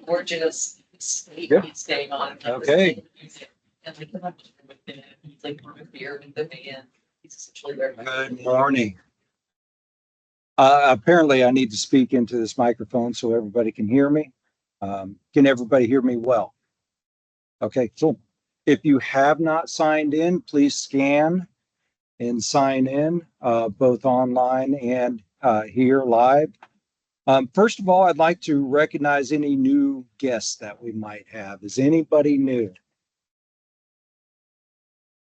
Gorgeous state Yep. he's staying on. Okay. And like the with him, he's like with beer with the band. He's essentially there. Good morning. Apparently, I need to speak into this microphone so everybody can hear me. Can everybody hear me well? Okay, cool. If you have not signed in, please scan and sign in, both online and here live. First of all, I'd like to recognize any new guests that we might have. Is anybody new?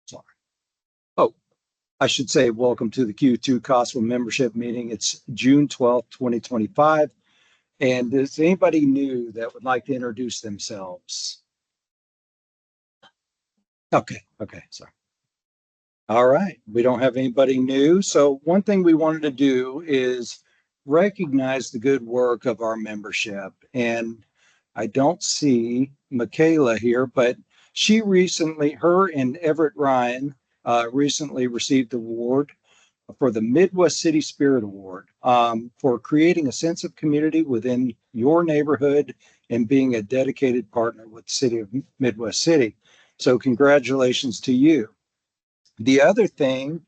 Sorry. Oh, I should say welcome to the Q2 COSWA membership meeting. It's June 12th, 2025. And is anybody new that would like to introduce themselves? Okay, sorry. All right, we don't have anybody new. So one thing we wanted to do is recognize the good work of our membership. And I don't see Michaela here, but she recently, her and Everett Ryan recently received the award for the Midwest City Spirit Award for creating a sense of community within your neighborhood and being a dedicated partner with the city of Midwest City. So congratulations to you. The other thing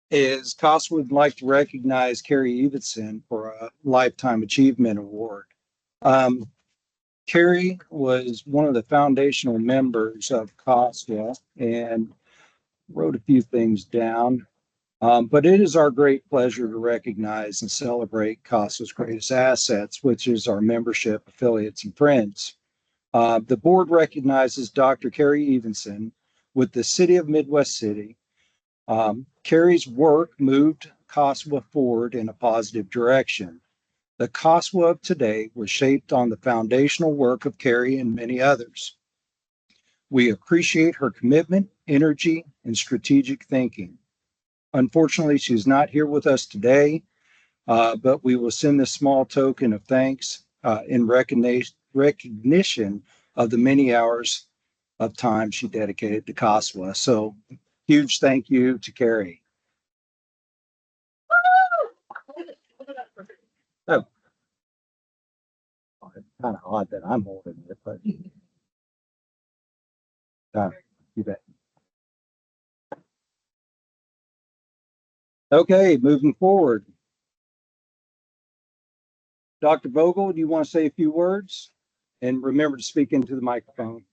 is COSWA would like to recognize Carrie Evenson for a Lifetime Achievement Award. Carrie was one of the foundational members of COSWA and wrote a few things down. But it is our great pleasure to recognize and celebrate COSWA's greatest assets, which is our membership, affiliates, and friends. The board recognizes Dr. Carrie Evenson with the City of Midwest City. Carrie's work moved COSWA forward in a positive direction. The COSWA of today was shaped on the foundational work of Carrie and many others. We appreciate her commitment, energy, and strategic thinking. Unfortunately, she's not here with us today, but we will send this small token of thanks in recognition of the many hours of time she dedicated to COSWA. So huge thank you to Carrie. Oh, it's kind of odd that I'm holding it, but you bet. Okay, moving forward. Dr. Vogel, do you want to say a few words? And remember to speak into the microphone.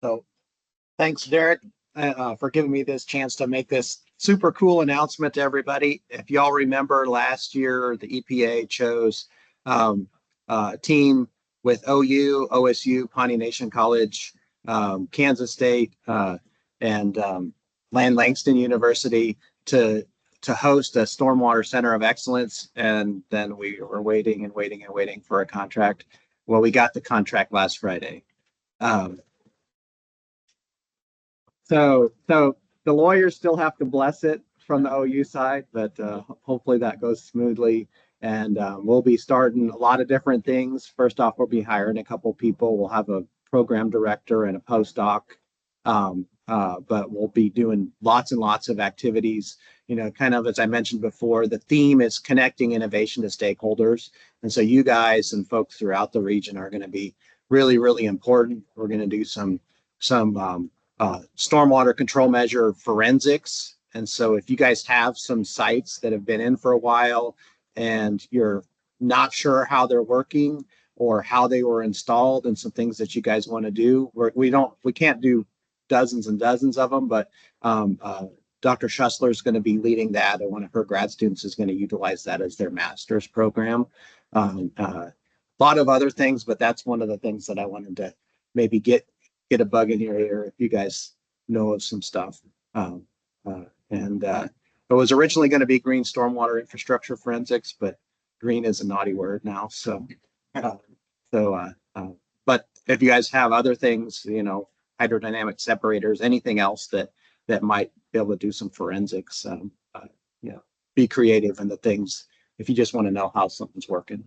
So thanks, Derek, for giving me this chance to make this super cool announcement to everybody. If y'all remember last year, the EPA chose a team with OU, OSU, Pawnee Nation College, Kansas State, and Langston University to host a Stormwater Center of Excellence. And then we were waiting for a contract. Well, we got the contract last Friday. So the lawyers still have to bless it from the OU side, but hopefully that goes smoothly. And we'll be starting a lot of different things. First off, we'll be hiring a couple people. We'll have a program director and a postdoc, but we'll be doing lots and lots of activities. You know, kind of as I mentioned before, the theme is connecting innovation to stakeholders. And so you guys and folks throughout the region are going to be really, really important. We're going to do some stormwater control measure forensics. And so if you guys have some sites that have been in for a while and you're not sure how they're working or how they were installed and some things that you guys want to do, we can't do dozens and dozens of them, but Dr. Schussler is going to be leading that, and one of her grad students is going to utilize that as their master's program. A lot of other things, but that's one of the things that I wanted to maybe get a bug in your ear if you guys know of some stuff. It was originally going to be green stormwater infrastructure forensics, but green is a naughty word now. But if you guys have other things, you know, hydrodynamic separators, anything else that might be able to do some forensics, you know, be creative in the things if you just want to know how something's working.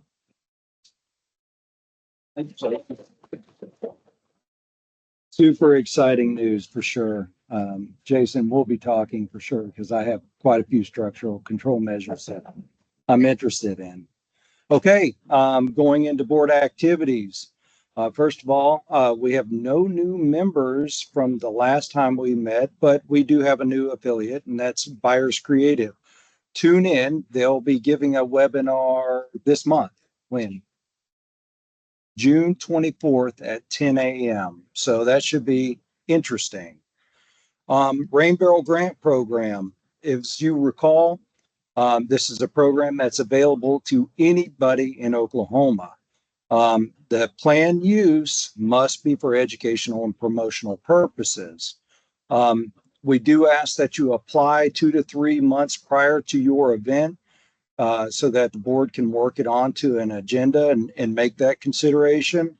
Super exciting news for sure. Jason, we'll be talking for sure because I have quite a few structural control measures that I'm interested in. Okay, going into board activities. First of all, we have no new members from the last time we met, but we do have a new affiliate, and that's Buyers Creative. Tune in. They'll be giving a webinar this month. When? June 24th at 10 a.m. So that should be interesting. Rain Barrel Grant Program. As you recall, this is a program that's available to anybody in Oklahoma. The planned use must be for educational and promotional purposes. We do ask that you apply 2 to 3 months prior to your event so that the board can work it onto an agenda and make that consideration.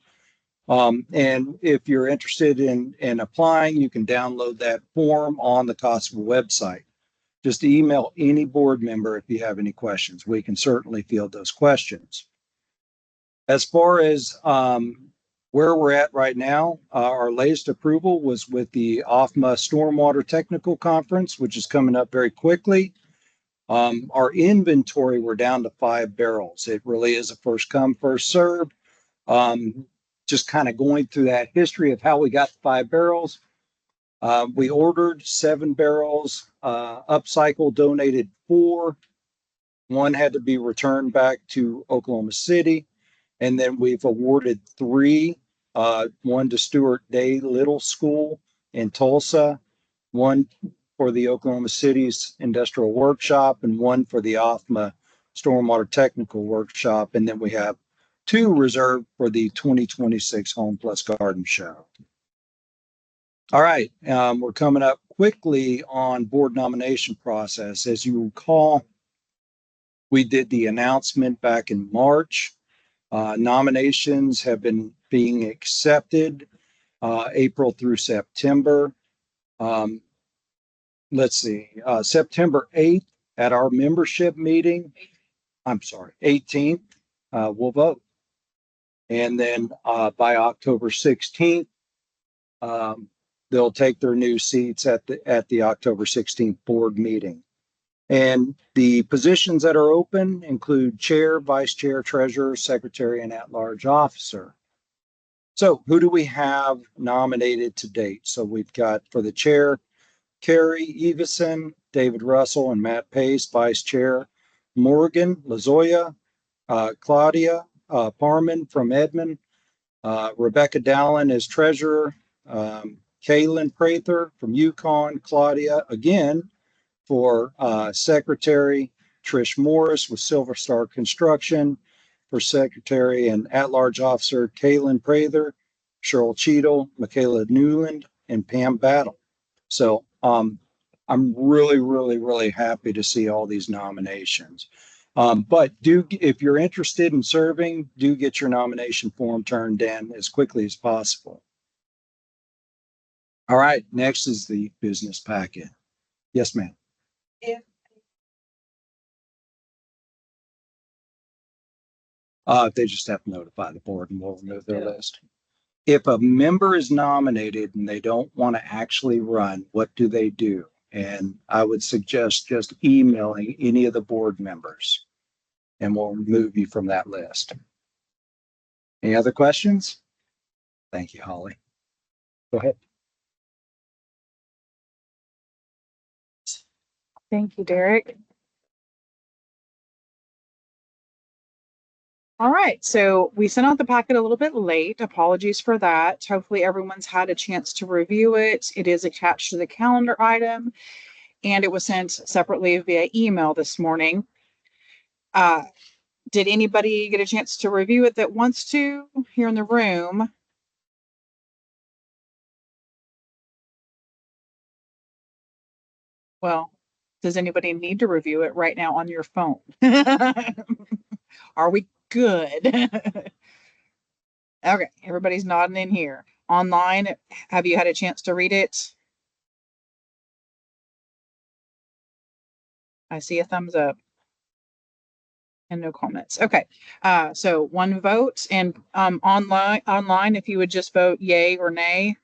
And if you're interested in applying, you can download that form on the COSWA website. Just email any board member if you have any questions. We can certainly field those questions. As far as where we're at right now, our latest approval was with the OFMA Stormwater Technical Conference, which is coming up very quickly. Our inventory, we're down to 5 barrels. It really is a first come, first serve. Just kind of going through that history of how we got 5 barrels. We ordered 7 barrels, Upcycle donated 4. 1 had to be returned back to Oklahoma City. And then we've awarded 3, 1 to Stuart Day Little School in Tulsa, 1 for the Oklahoma City's Industrial Workshop, and 1 for the OFMA Stormwater Technical Workshop. And then we have 2 reserved for the 2026 Home Plus Garden Show. All right, we're coming up quickly on board nomination process. As you recall, we did the announcement back in March. Nominations have been being accepted April through September. Let's see, September 8th at our membership meeting, 18th, we'll vote. And then by October 16th, they'll take their new seats at the October 16th board meeting. And the positions that are open include chair, vice chair, treasurer, secretary, and at-large officer. So who do we have nominated to date? So we've got for the chair, Carrie Evison, David Russell, and Matt Pace. Vice chair, Morgan Lazoya, Claudia Parman from Edmond, Rebecca Dallin as treasurer, Kaylin Prather from Yukon, Claudia again for secretary, Trish Morris with Silver Star Construction for secretary, and at-large officer Kaylin Prather, Cheryl Cheadle, Michaela Newland, and Pam Battle. So I'm really, really, really happy to see all these nominations. But if you're interested in serving, do get your nomination form turned in as quickly as possible. All right, next is the business packet. Yes, ma'am. They just have to notify the board and we'll remove their list. If a member is nominated and they don't want to actually run, what do they do? And I would suggest just emailing any of the board members and we'll remove you from that list. Any other questions? Thank you, Holly. Go ahead. Thank you, Derek. All right, so we sent out the packet a little bit late. Apologies for that. Hopefully everyone's had a chance to review it. It is attached to the calendar item, and it was sent separately via email this morning. Did anybody get a chance to review it that wants to here in the room? Well, does anybody need to review it right now on your phone? Are we good? Okay, everybody's nodding in here. Online, have you had a chance to read it? I see a thumbs up and no comments. Okay, so 1 vote, and online, if you would just vote yay or nay.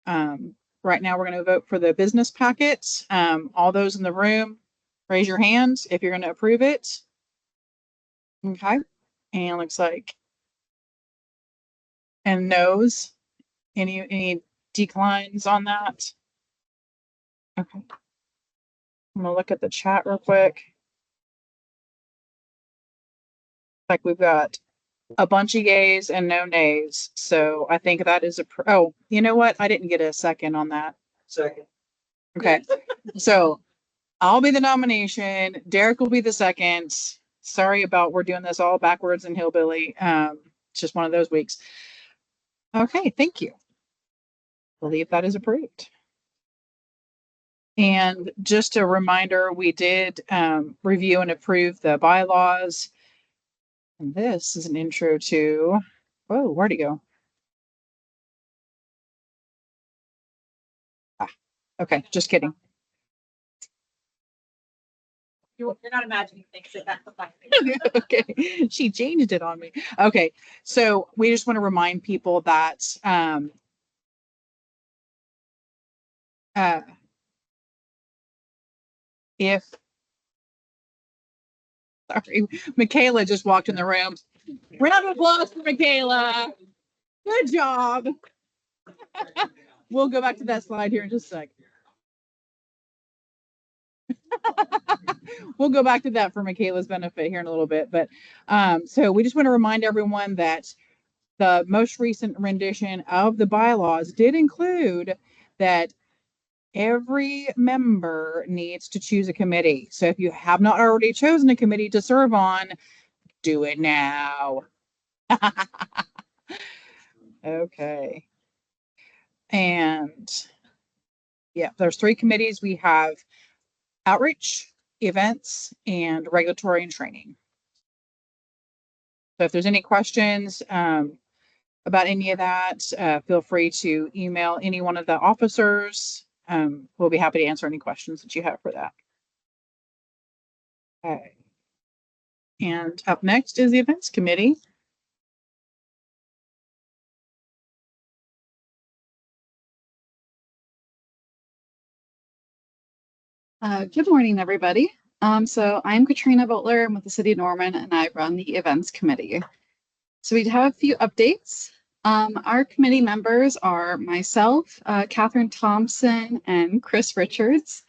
Right now, we're going to vote for the business packet. All those in the room, raise your hands if you're going to approve it. Okay. And looks like, and no's. Any declines on that? Okay. I'm gonna look at the chat real quick. Like we've got a bunch of yays and no nays. So I think that is oh, you know what? I didn't get a second on that. Second. Okay. So I'll be the nomination. Derek will be the second. Sorry about we're doing this all backwards and hillbilly. It's just one of those weeks. Okay, thank you. Believe that is approved. And just a reminder, we did review and approve the bylaws. And this is an intro to, whoa, where'd he go? Ah, okay, just kidding. You're not imagining things that that's the fine thing. Okay, she changed it on me. Okay, so we just want to remind people that if sorry, Michaela just walked in the room. Round of applause for Michaela. Good job. We'll go back to that slide here in just a sec. We'll go back to that for Michaela's benefit here in a little bit. But so we just want to remind everyone that the most recent rendition of the bylaws did include that every member needs to choose a committee. So if you have not already chosen a committee to serve on, do it now. Okay. And yeah, there's 3 committees. We have outreach, events, and regulatory and training. So if there's any questions about any of that, feel free to email any one of the officers. We'll be happy to answer any questions that you have for that. Okay. And up next is the events committee. Good morning, everybody. So I'm Katrina Butler. I'm with the City of Norman, and I run the events committee. So we have a few updates. Our committee members are myself, Catherine Thompson, and Chris Richards.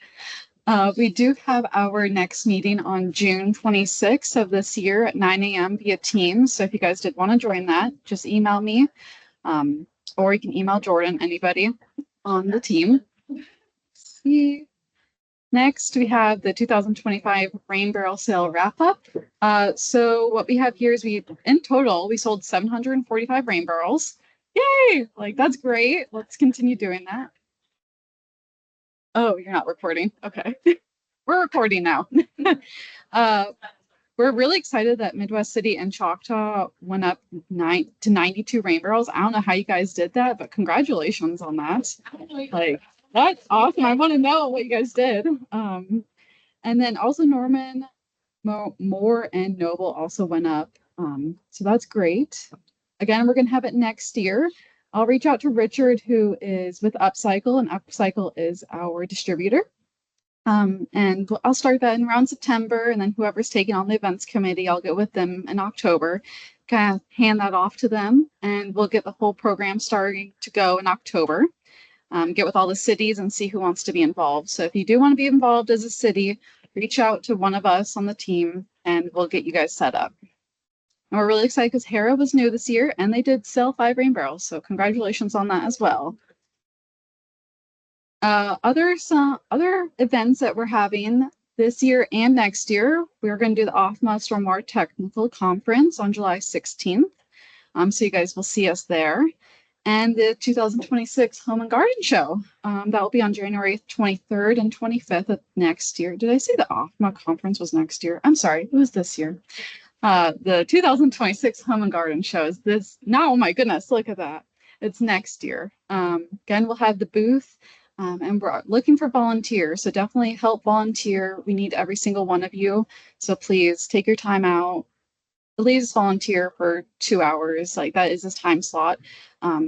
We do have our next meeting on June 26th of this year at 9 a.m. via Teams. So if you guys did want to join that, just email me, or you can email Jordan, anybody on the team. Let's see. Next, we have the 2025 Rain Barrel Sale Wrap Up. So what we have here is in total, we sold 745 rain barrels. Yay! Like, that's great. Let's continue doing that. Oh, you're not recording. Okay. We're recording now. We're really excited that Midwest City and Choctaw went up to 92 rain barrels. I don't know how you guys did that, but congratulations on that. Like, that's awesome. I want to know what you guys did. And then also Norman, Moore, and Noble also went up. So that's great. Again, we're going to have it next year. I'll reach out to Richard, who is with Upcycle, and Upcycle is our distributor. And I'll start that in around September, and then whoever's taking on the events committee, I'll get with them in October, kind of hand that off to them, and we'll get the whole program starting to go in October. Get with all the cities and see who wants to be involved. So if you do want to be involved as a city, reach out to one of us on the team and we'll get you guys set up. And we're really excited because Hera was new this year and they did sell 5 rain barrels. So congratulations on that as well. Other events that we're having this year and next year, we're going to do the OFMA Stormwater Technical Conference on July 16th. So you guys will see us there. And the 2026 Home and Garden Show. That will be on January 23rd and 25th of next year. Did I say the OFMA conference was next year? I'm sorry, it was this year. The 2026 Home and Garden Show is this. Now, oh my goodness, look at that. It's next year. Again, we'll have the booth and we're looking for volunteers. So definitely help volunteer. We need every single one of you. So please take your time out. At least volunteer for 2 hours. Like that is this time slot.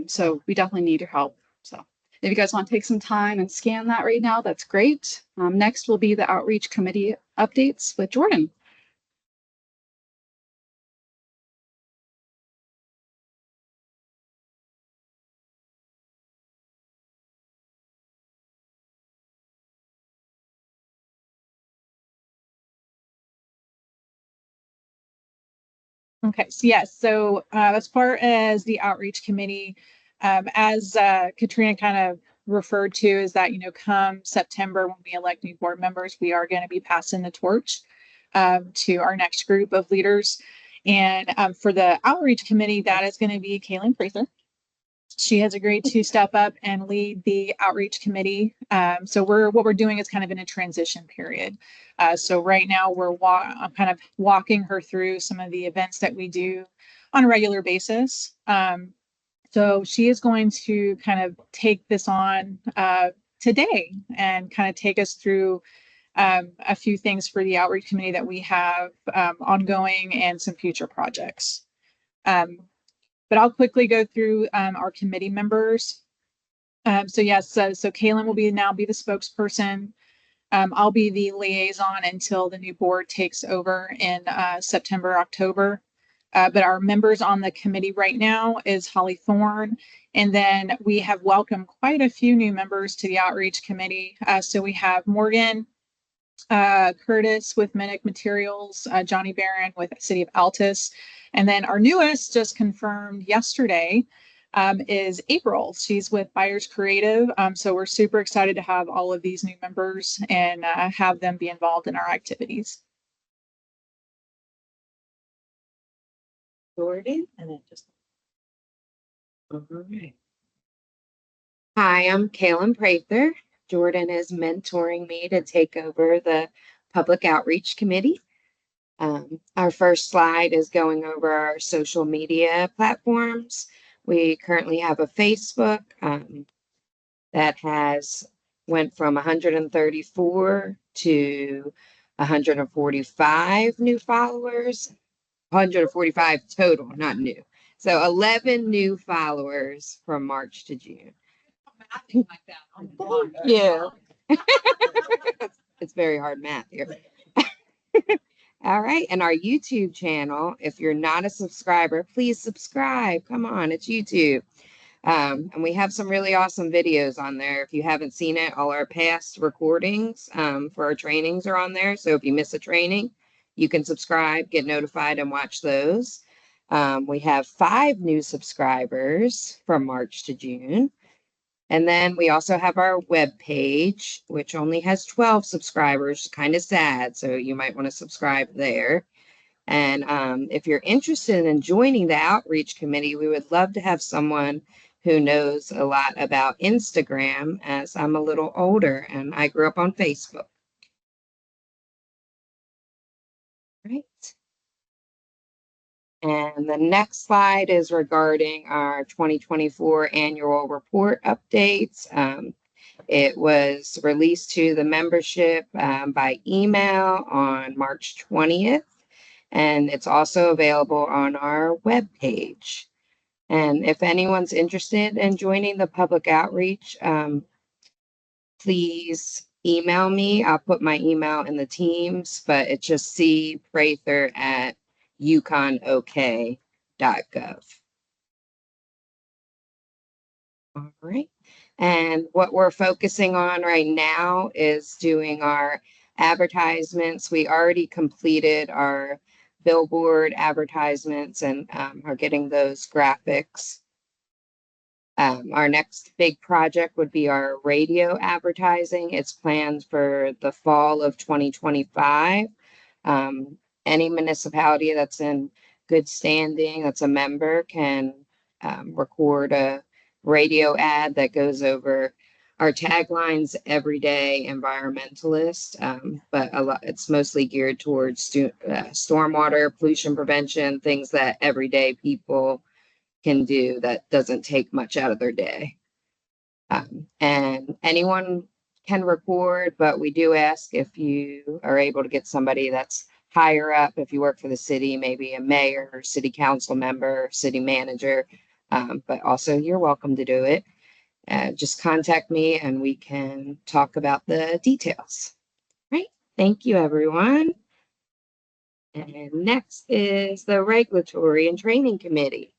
So we definitely need your help. So If you guys want to take some time and scan that right now, that's great. Next will be the outreach committee updates with Jordan. Okay, so yes, so as far as the outreach committee, as Katrina kind of referred to, is that, come September when we elect new board members, we are going to be passing the torch to our next group of leaders. And for the outreach committee, that is going to be Kaylin Prather. She has agreed to step up and lead the outreach committee. So what we're doing is kind of in a transition period. So right now I'm kind of walking her through some of the events that we do on a regular basis. So she is going to kind of take this on today and kind of take us through a few things for the outreach committee that we have ongoing and some future projects. But I'll quickly go through our committee members. So yes, so Kaylin will now be the spokesperson. I'll be the liaison until the new board takes over in September, October. But our members on the committee right now is Holly Thorne. And then we have welcomed quite a few new members to the outreach committee. So we have Morgan Curtis with Menick Materials, Johnny Barron with City of Altus. And then our newest, just confirmed yesterday, is April. She's with Buyers Creative. So we're super excited to have all of these new members and have them be involved in our activities. Jordan, and then just. All right. Hi, I'm Kaylin Prather. Jordan is mentoring me to take over the Public Outreach Committee. Our first slide is going over our social media platforms. We currently have a Facebook that has went from 134 to 145 new followers, 145 total, not new. So 11 new followers from March to June. Like that. Yeah. It's very hard math here. All right. And our YouTube channel, if you're not a subscriber, please subscribe. Come on, it's YouTube. And we have some really awesome videos on there. If you haven't seen it, all our past recordings for our trainings are on there. So if you miss a training, you can subscribe, get notified, and watch those. We have 5 new subscribers from March to June. And then we also have our web page, which only has 12 subscribers, kind of sad. So you might want to subscribe there. And if you're interested in joining the outreach committee, we would love to have someone who knows a lot about Instagram, as I'm a little older and I grew up on Facebook. Right. And the next slide is regarding our 2024 annual report updates. It was released to the membership by email on March 20th, and it's also available on our webpage. And if anyone's interested in joining the public outreach, please email me. I'll put my email in the Teams, but it's just cprather@yukonok.gov. All right. And what we're focusing on right now is doing our advertisements. We already completed our billboard advertisements and are getting those graphics. Our next big project would be our radio advertising. It's planned for the fall of 2025. Any municipality that's in good standing, that's a member, can record a radio ad that goes over our taglines, everyday environmentalist, but it's mostly geared towards stormwater, pollution prevention, things that everyday people can do that doesn't take much out of their day. And anyone can record, but we do ask if you are able to get somebody that's higher up, if you work for the city, maybe a mayor or city council member, city manager, but also you're welcome to do it. just contact me and we can talk about the details. Right. Thank you, everyone. And next is the Regulatory and Training Committee.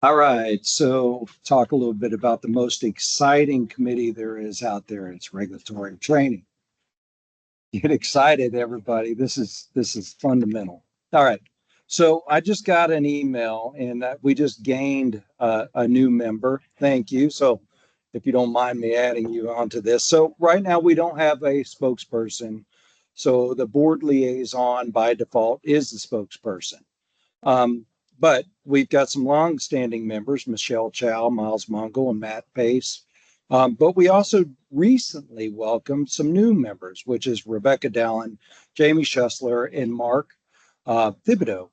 All right, so talk a little bit about the most exciting committee there is out there. It's regulatory training. Get excited, everybody. This is fundamental. All right. So I just got an email and we just gained a new member. Thank you. So if you don't mind me adding you onto this. So right now we don't have a spokesperson. So the board liaison by default is the spokesperson. But we've got some long-standing members, Michelle Chow, Miles Mongol, and Matt Pace. But we also recently welcomed some new members, which is Rebecca Dallin, Jamie Schussler, and Mark Thibodeau.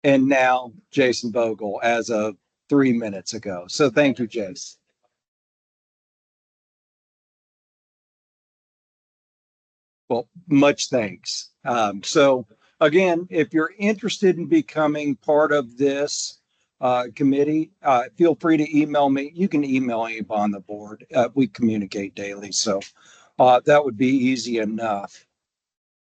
And now Jason Vogel as of 3 minutes ago. So thank you, Jace. Well, much thanks. So again, if you're interested in becoming part of this committee, feel free to email me. You can email anybody on the board. We communicate daily, so that would be easy enough.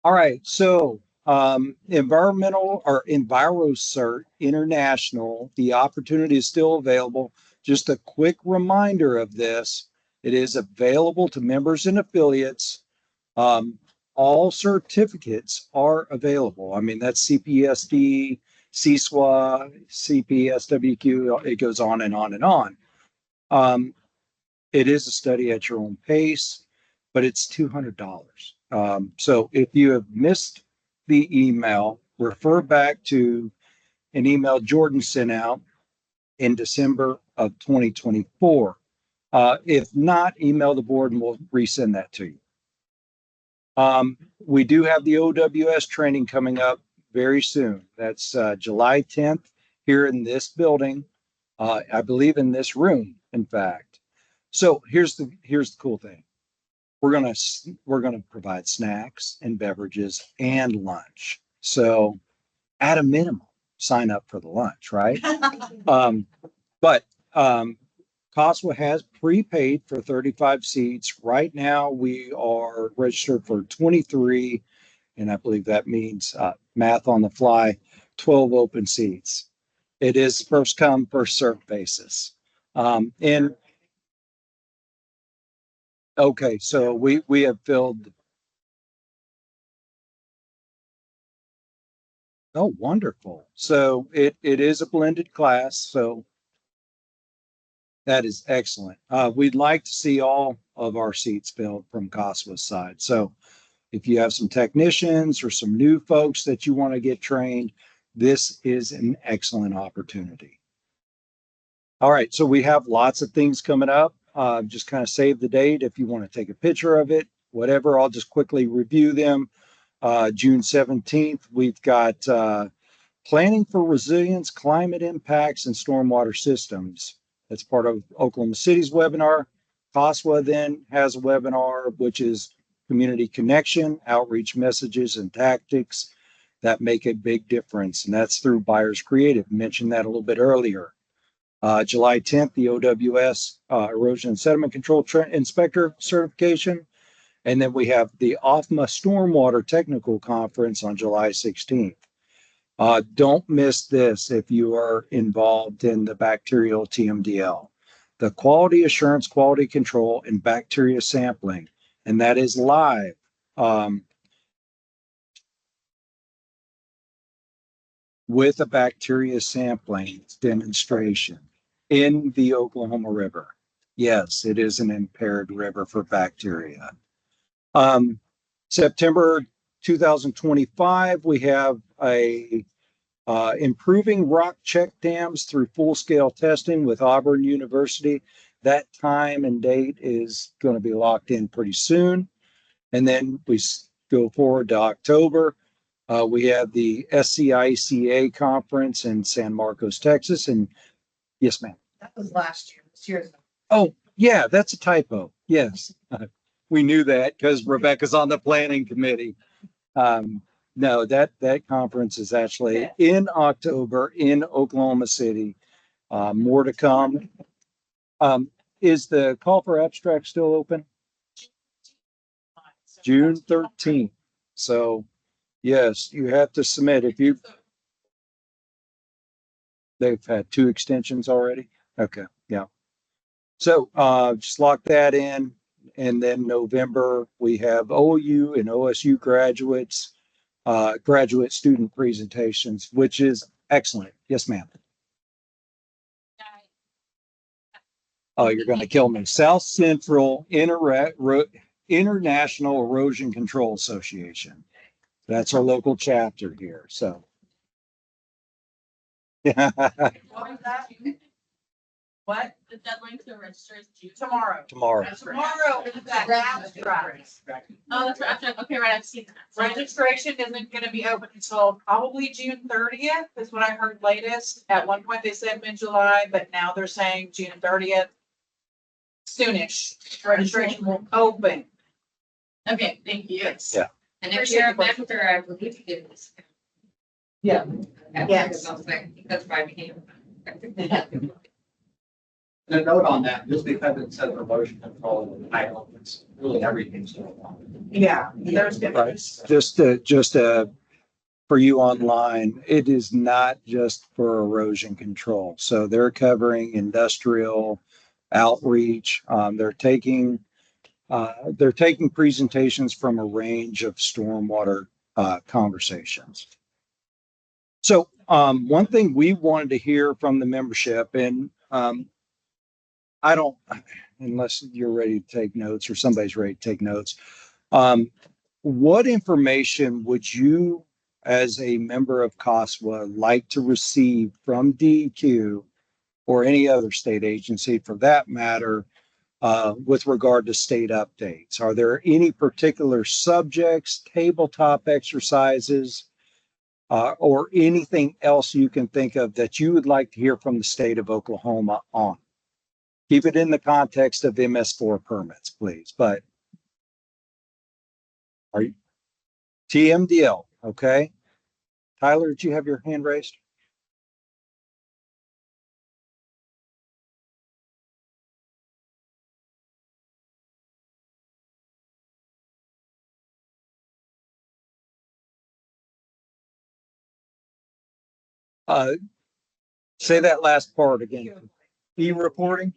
All right, so environmental or EnviroCert International, the opportunity is still available. Just a quick reminder of this. It is available to members and affiliates. All certificates are available. I mean, that's CPSD, CSWA, CPSWQ, it goes on and on and on. It is a study at your own pace, but it's $200. So if you have missed the email, refer back to an email Jordan sent out in December of 2024. If not, email the board and we'll resend that to you. We do have the OWS training coming up very soon. That's July 10th here in this building. I believe in this room, in fact. So here's the cool thing. We're gonna provide snacks and beverages and lunch. So at a minimum, sign up for the lunch, right? But COSWA has prepaid for 35 seats. Right now, we are registered for 23, and I believe that means math on the fly, 12 open seats. It is first come, first served basis. And okay, so we have filled. Oh, wonderful. So it is a blended class. So that is excellent. We'd like to see all of our seats filled from COSWA's side. So if you have some technicians or some new folks that you want to get trained, this is an excellent opportunity. All right, so we have lots of things coming up. Just kind of save the date if you want to take a picture of it, whatever. I'll just quickly review them. June 17th, we've got Planning for Resilience, Climate Impacts, and Stormwater Systems. That's part of Oklahoma City's webinar. COSWA then has a webinar, which is Community Connection, Outreach Messages and Tactics that make a big difference. And that's through Buyers Creative. Mentioned that a little bit earlier. July 10th, the OWS Erosion and Sediment Control Inspector Certification. And then we have the OFMA Stormwater Technical Conference on July 16th. Don't miss this if you are involved in the bacterial TMDL, the Quality Assurance, Quality Control, and Bacteria Sampling, and that is live. With a bacteria sampling demonstration in the Oklahoma River. Yes, it is an impaired river for bacteria. September 2025, we have a improving rock check dams through full-scale testing with Auburn University. That time and date is going to be locked in pretty soon. And then we go forward to October. We have the SCIECA Conference in San Marcos, Texas. And yes, ma'am. That was last year. This year's. Oh, yeah, that's a typo. Yes. We knew that because Rebecca's on the planning committee. No, that conference is actually in October in Oklahoma City. More to come. Is the call for abstract still open? June 13th. So yes, you have to submit if you, they've had 2 extensions already. Okay. Yeah. So, just lock that in. And then November, we have OU and OSU graduates, graduate student presentations, which is excellent. Yes, ma'am. Oh, you're going to kill me. South Central International Erosion Control Association. That's our local chapter here. So, What? The deadline to register is June. Tomorrow. tomorrow. Tomorrow is that abstract. Oh, that's right. Okay, right. I've seen that. Registration isn't gonna be open until probably June 30th, is what I heard latest. At one point, they said mid-July, but now they're saying June 30th. Soonish, registration will open. Okay, thank you. Yes. Yeah. And if you're a member, I believe you get this. Yeah. Yes. That's why I became. And a note on that, just because it says erosion control in the title, it's really everything's going on. Yeah, there's gonna Right. Just for you online, it is not just for erosion control. So they're covering industrial outreach. They're taking presentations from a range of stormwater conversations. So one thing we wanted to hear from the membership, and I don't, unless you're ready to take notes or somebody's ready to take notes. What information would you, as a member of COSWA, like to receive from DEQ or any other state agency for that matter, with regard to state updates? Are there any particular subjects, tabletop exercises, or anything else you can think of that you would like to hear from the state of Oklahoma on? Keep it in the context of MS4 permits, please. But are you TMDL? Okay. Tyler, did you have your hand raised? Say that last part again. E-reporting?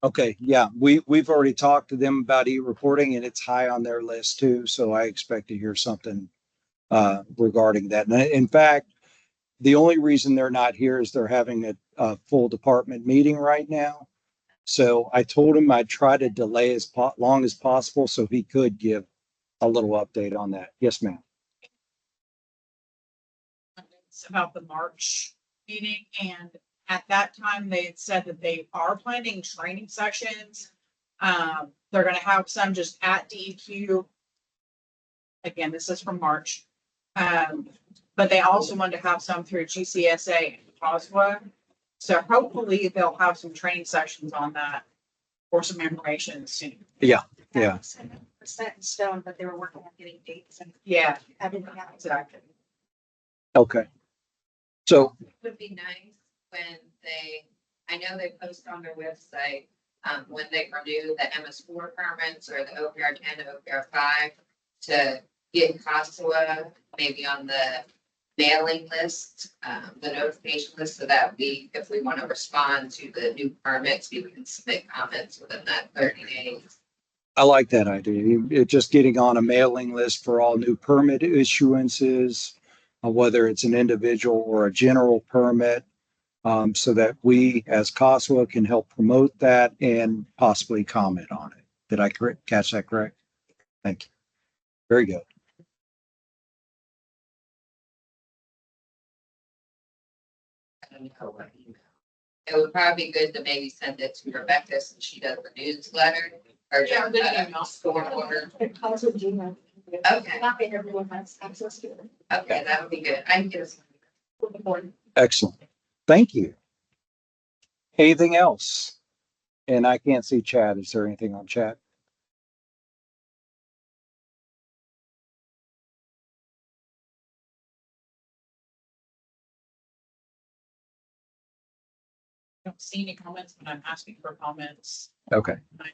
Okay, yeah, we've already talked to them about e-reporting and it's high on their list too. So I expect to hear something regarding that. And in fact, the only reason they're not here is they're having a full department meeting right now. So I told him I'd try to delay as long as possible so he could give a little update on that. Yes, ma'am. It's about the March meeting, and at that time, they had said that they are planning training sessions. They're gonna have some just at DEQ. Again, this is from March. But they also want to have some through GCSA and COSWA. So hopefully they'll have some training sessions on that or some information soon. Yeah. Set in stone, but they were working on getting dates and Yeah, everything else. exactly. Okay. So Would be nice when I know they post on their website, when they renew the MS4 permits or the OPR 10 to OPR 5 to get COSWA maybe on the mailing list, the notification list, so that if we want to respond to the new permits, we can submit comments within that 30 days. I like that idea. Just getting on a mailing list for all new permit issuances, whether it's an individual or a general permit, so that we as COSWA can help promote that and possibly comment on it. Did I catch that correct? Thank you. Very good. I don't know what email. It would probably be good to maybe send it to Rebecca since she does the newsletter or Yeah, just good email. stormwater. It calls it Gmail. Okay. Not that everyone has access to it. Okay, that would be good. I can get us. With the board. Excellent. Thank you. Anything else? And I can't see chat. Is there anything on chat? don't see any comments, but I'm asking for comments. Okay. I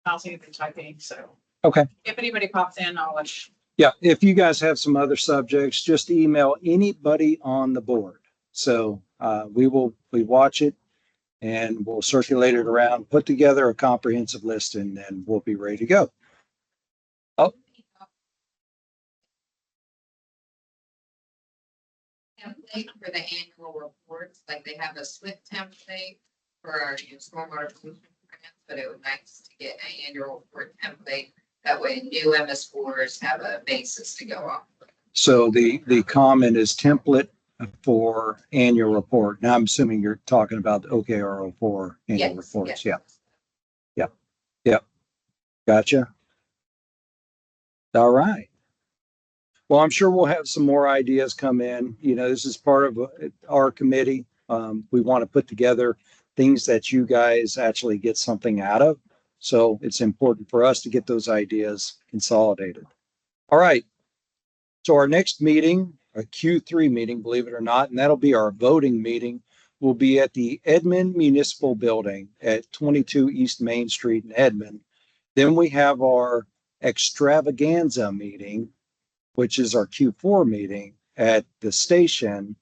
don't see anything typing, so. Okay. If anybody pops in, I'll let you. Yeah, if you guys have some other subjects, just email anybody on the board. So we watch it and we'll circulate it around, put together a comprehensive list, and then we'll be ready to go. Oh, Template for the annual reports, like they have a SWIFT template for our stormwater pollution grants, but it would be nice to get an annual report template. That way new MS4s have a basis to go off. so the comment is template for annual report. Now I'm assuming you're talking about the OKR04 annual Yes, reports. yes. Yeah. Gotcha. All right. Well, I'm sure we'll have some more ideas come in. You know, this is part of our committee. We want to put together things that you guys actually get something out of. So it's important for us to get those ideas consolidated. All right. So our next meeting, a Q3 meeting, believe it or not, and that'll be our voting meeting, will be at the Edmond Municipal Building at 22 East Main Street in Edmond. Then we have our extravaganza meeting, which is our Q4 meeting at the station,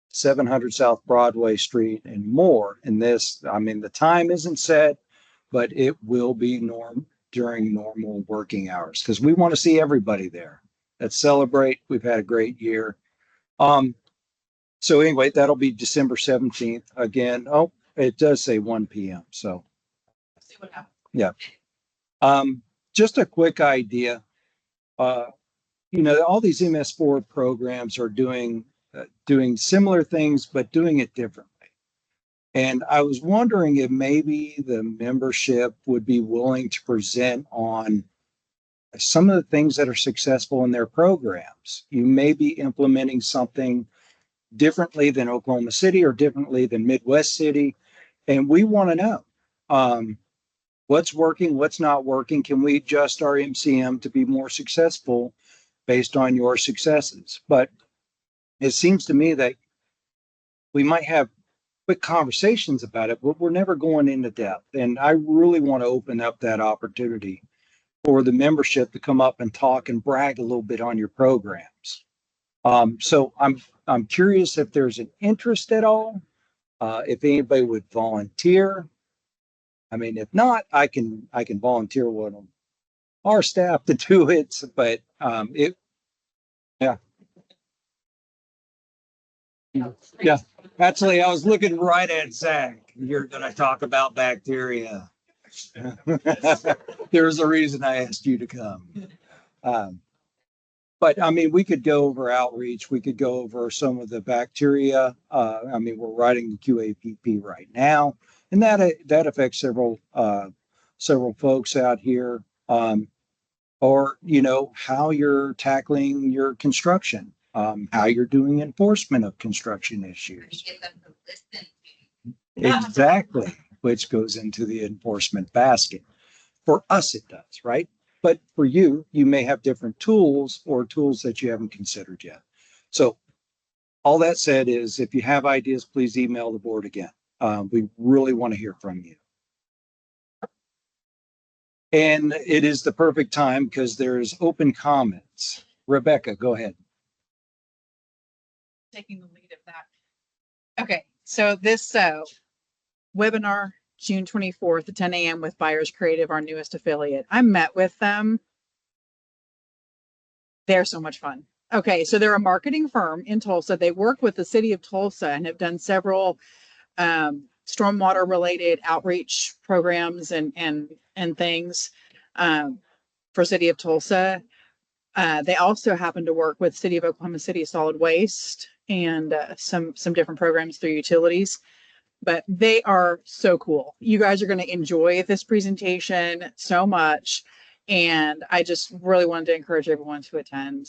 700 South Broadway Street and more. And this, I mean, the time isn't set, but it will be during normal working hours because we want to see everybody there. Let's celebrate. We've had a great year. So anyway, that'll be December 17th again. Oh, it does say 1 p.m. So See what happens. yeah. Just a quick idea. You know, all these MS4 programs are doing similar things, but doing it differently. And I was wondering if maybe the membership would be willing to present on some of the things that are successful in their programs. You may be implementing something differently than Oklahoma City or differently than Midwest City. And we want to know what's working, what's not working. Can we adjust our MCM to be more successful based on your successes? But it seems to me that we might have quick conversations about it, but we're never going into depth. And I really want to open up that opportunity for the membership to come up and talk and brag a little bit on your programs. So I'm curious if there's an interest at all, if anybody would volunteer. I mean, if not, I can volunteer one of our staff to do it. But yeah, actually, I was looking right at Zach. You're going to talk about bacteria. There's a reason I asked you to come. But I mean, we could go over outreach. We could go over some of the bacteria. I mean, we're writing the QAPP right now, and that affects several folks out here. Or, you know, how you're tackling your construction, how you're doing enforcement of construction issues. Get them to listen. Exactly, which goes into the enforcement basket. For us, it does, right? But for you, you may have different tools or tools that you haven't considered yet. So all that said is if you have ideas, please email the board again. We really want to hear from you. And it is the perfect time because there's open comments. Rebecca, go ahead. Taking the lead of that. Okay, so this webinar, June 24th at 10 a.m. with Buyers Creative, our newest affiliate. I met with them. They're so much fun. Okay, so they're a marketing firm in Tulsa. They work with the city of Tulsa and have done several stormwater related outreach programs and things for city of Tulsa. They also happen to work with city of Oklahoma City solid waste and some different programs through utilities. But they are so cool. You guys are going to enjoy this presentation so much. And I just really wanted to encourage everyone to attend.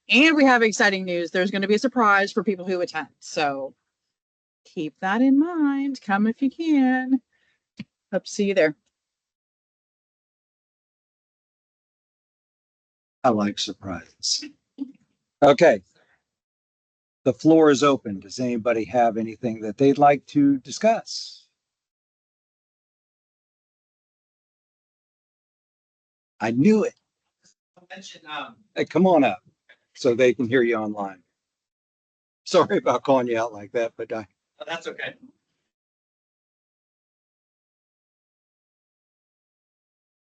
And we have exciting news. There's going to be a surprise for people who attend. So keep that in mind. Come if you can. Hope to see you there. I like surprises. Okay. The floor is open. Does anybody have anything that they'd like to discuss? I knew it. I mentioned, Hey, come on up so they can hear you online. Sorry about calling you out like that, but that's okay.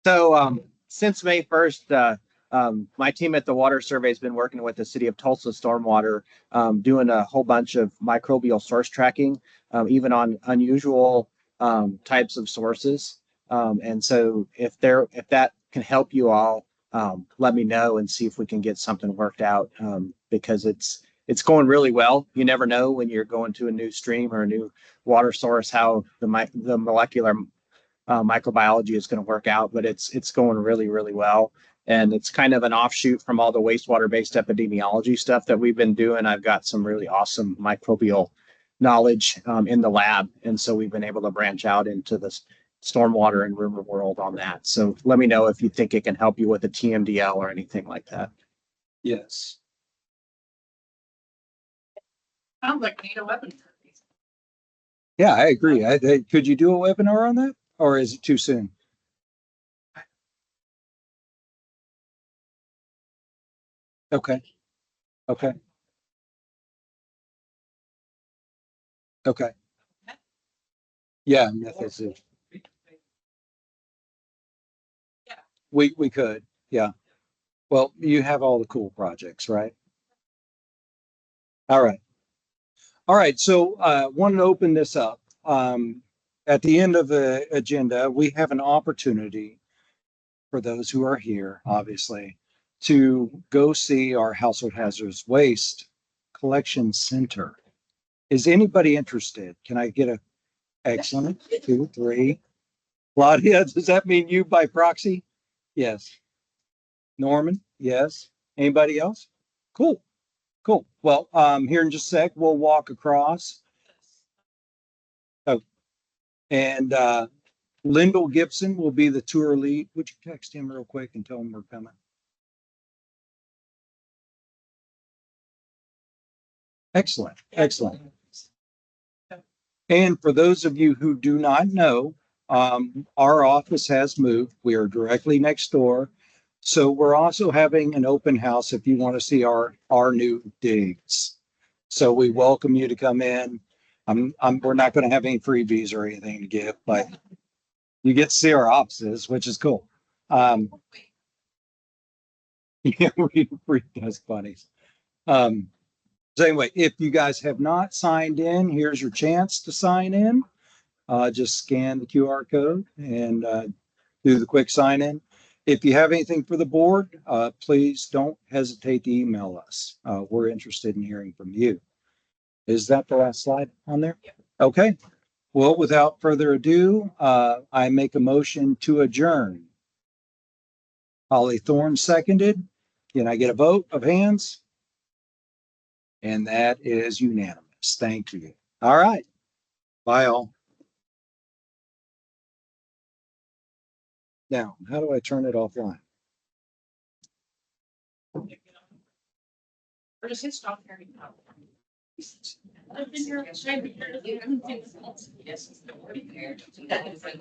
So since May 1st, my team at the Water Survey has been working with the City of Tulsa Stormwater, doing a whole bunch of microbial source tracking, even on unusual types of sources. And so if that can help you all, let me know and see if we can get something worked out, because it's going really well. You never know when you're going to a new stream or a new water source how the molecular microbiology is going to work out, but it's going really, really well. And it's kind of an offshoot from all the wastewater based epidemiology stuff that we've been doing. I've got some really awesome microbial knowledge in the lab. And so we've been able to branch out into the stormwater and river world on that. So let me know if you think it can help you with a TMDL or anything like that. yes. Sounds like we need a weapon. Yeah, I agree. Could you do a webinar on that, or is it too soon? Okay. Okay. Okay. Yeah, methods. We could. Yeah. Well, you have all the cool projects, right? All right. All right. So wanted to open this up. At the end of the agenda, we have an opportunity for those who are here, obviously, to go see our household hazardous waste collection center. Is anybody interested? Can I get a excellent 2, 3? Claudia, does that mean you by proxy? Yes. Norman? Yes. Anybody else? Cool. Cool. Well, here in just a sec, we'll walk across. Oh, and Lyndall Gibson will be the tour lead. Would you text him real quick and tell him we're coming? Excellent. Excellent. And for those of you who do not know, our office has moved. We are directly next door. So we're also having an open house if you want to see our new digs. So we welcome you to come in. We're not going to have any freebies or anything to give, but you get to see our offices, which is cool. Yeah, read desk bunnies. So anyway, if you guys have not signed in, here's your chance to sign in. Just scan the QR code and do the quick sign in. If you have anything for the board, please don't hesitate to email us. We're interested in hearing from you. Is that the last slide on there? Yep. Okay. Well, without further ado, I make a motion to adjourn. Holly Thorne seconded. Can I get a vote of hands? And that is unanimous. Thank you. All right. Bye all. Now, how do I turn it offline? Or just hit stop here. I've been here. I've been here. I haven't seen this else. Yes, it's been working there. That is like,